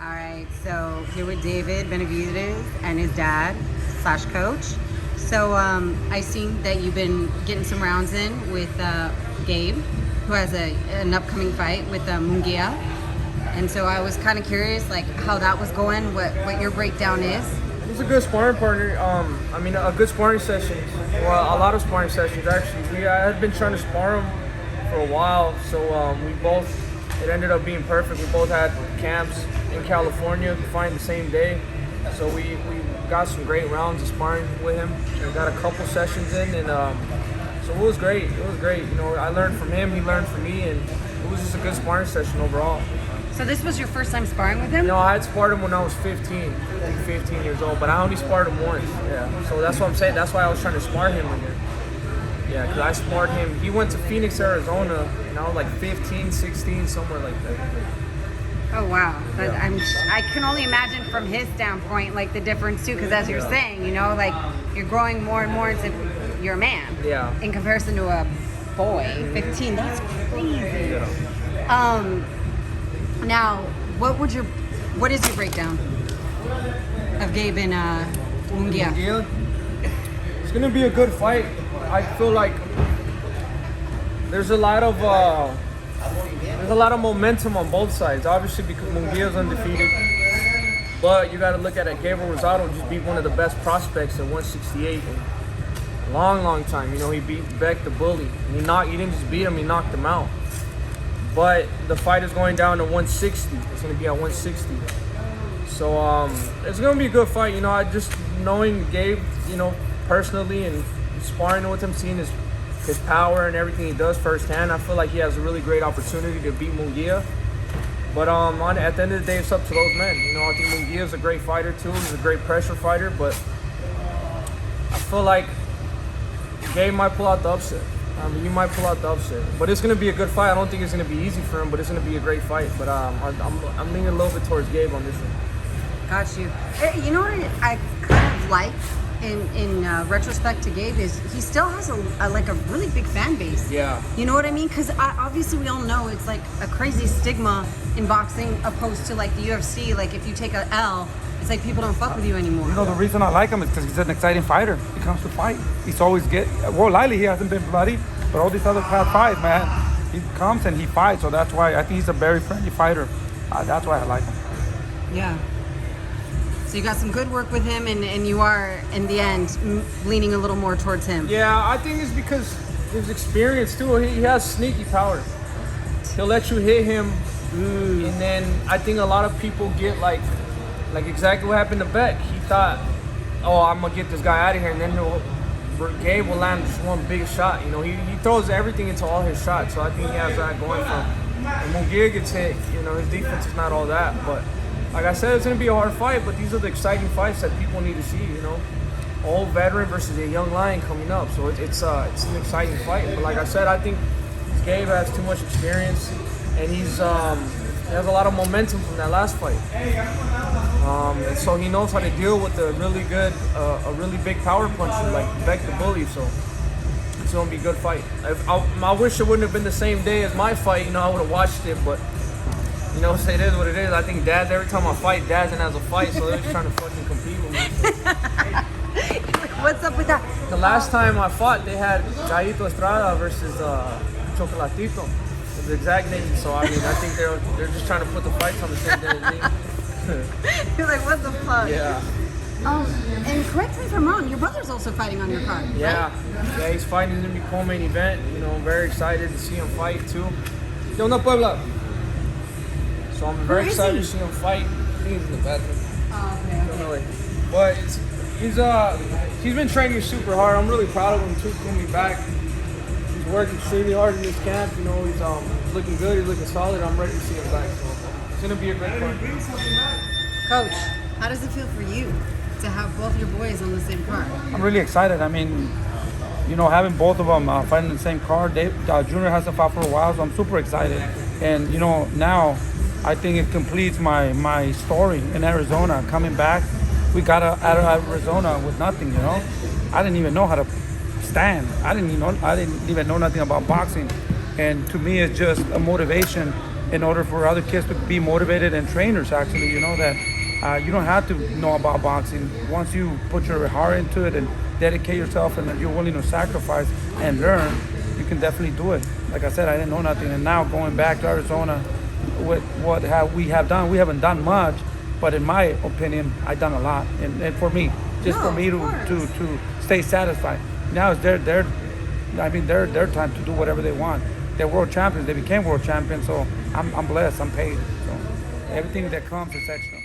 All right, so here with David Benavidez and his dad / coach. So I seen that you've been getting some rounds in with Gabe, who has an upcoming fight with Munguia. And so I was kind of curious, like how that was going, what your breakdown is. It was a good sparring partner. A good sparring session. Well, a lot of sparring sessions actually. I had been trying to spar him for a while, so it ended up being perfect. We both had camps in California, fighting the same day, so we got some great rounds of sparring with him. We got a couple sessions in, and so it was great. It was great. You know, I learned from him, he learned from me, and it was just a good sparring session overall. So this was your first time sparring with him? You know, I had sparred him when I was 15 years old, but I only sparred him once. Yeah, so that's what I'm saying. That's why I was trying to spar him again. Yeah, because I sparred him. He went to Phoenix, Arizona, and I was like 15, 16, somewhere like that. Oh, wow. Yeah. I can only imagine from his standpoint, like the difference too, because as you're saying, you know, like you're growing more and more into you're a man. Yeah. In comparison to a boy, 15, that's crazy. Yeah. Now, what is your breakdown of Gabe and Munguia? It's gonna be a good fight. I feel like there's a lot of momentum on both sides. Obviously, because Munguia's undefeated, but you got to look at it. Gabe Rosado just beat one of the best prospects at 168 in a long time. You know, he beat Beck the Bully. And he didn't just beat him; he knocked him out. But the fight is going down to 160. It's going to be at 160. So it's going to be a good fight. You know, I just knowing Gabe, you know, personally and sparring with him, seeing his power and everything he does firsthand, I feel like he has a really great opportunity to beat Munguia. But at the end of the day, it's up to those men. You know, I think Munguia's a great fighter too. He's a great pressure fighter, but I feel like Gabe might pull out the upset. He might pull out the upset, but it's going to be a good fight. I don't think it's going to be easy for him, but it's going to be a great fight. But I'm leaning a little bit towards Gabe on this one. Got you. You know what I kind of like in retrospect to Gabe is he still has a really big fan base. Yeah. You know what I mean? Because obviously we all know it's like a crazy stigma in boxing opposed to like the UFC. Like if you take a L, it's like people don't fuck with you anymore. You know, the reason I like him is because he's an exciting fighter. He comes to fight. He's always lately he hasn't been bloody, but all these other past fights, man, he comes and he fights. So that's why I think he's a very friendly fighter. That's why I like him. Yeah. So you got some good work with him, and you are, in the end, leaning a little more towards him. Yeah, I think it's because his experience, too. He has sneaky power. He'll let you hit him, and then I think a lot of people get like exactly what happened to Beck. He thought, oh, I'm going to get this guy out of here, and then Gabe will land just one big shot. You know, he throws everything into all his shots, so I think he has that going for him. When Munguia gets hit, you know, his defense is not all that, but like I said, it's going to be a hard fight, but these are the exciting fights that people need to see, you know. Old veteran versus a young lion coming up, so it's an exciting fight. But like I said, I think Gabe has too much experience, and he has a lot of momentum from that last fight. And so he knows how to deal with a really big power puncher like Beck the Bully, so it's going to be a good fight. I wish it wouldn't have been the same day as my fight, you know, I would have watched it, but you know, it is what it is. I think every time I fight, Dad's has a fight, so they're just trying to fucking compete with me. What's up with that? The last time I fought, they had Jaito Estrada versus Chocolatito. It's the exact name, so I mean, I think they're just trying to put the fights on the same day as me. You're like, what the fuck? Yeah. And correct me if I'm wrong, your brother's also fighting on your card, Yeah. right? Yeah, he's fighting. He's going to be co-main event. You know, I'm very excited to see him fight, too. ¿Qué onda, Puebla? So I'm very excited to see him fight. I think he's in the bathroom. Oh, okay. But he's been training super hard. I'm really proud of him too, coming back. He's working extremely hard in this camp. You know, he's looking good. He's looking solid. I'm ready to see him back. So it's gonna be a great fight. Coach, how does it feel for you to have both your boys on the same card? I'm really excited. I mean, you know, having both of them fighting the same card. Junior hasn't fought for a while, so I'm super excited. And you know, now I think it completes my story in Arizona. Coming back, we got out of Arizona with nothing. You know, I didn't even know how to stand. I didn't even know nothing about boxing. And to me, it's just a motivation in order for other kids to be motivated, and trainers actually, you know, that you don't have to know about boxing. Once you put your heart into it and dedicate yourself and you're willing to sacrifice and learn, you can definitely do it. Like I said, I didn't know nothing, and now going back to Arizona, with what we have done, we haven't done much, but in my opinion, I've done a lot. And for me, just for me to stay satisfied. Now it's their time to do whatever they want. They're world champions. They became world champions, so I'm blessed. I'm paid. So everything that comes is extra.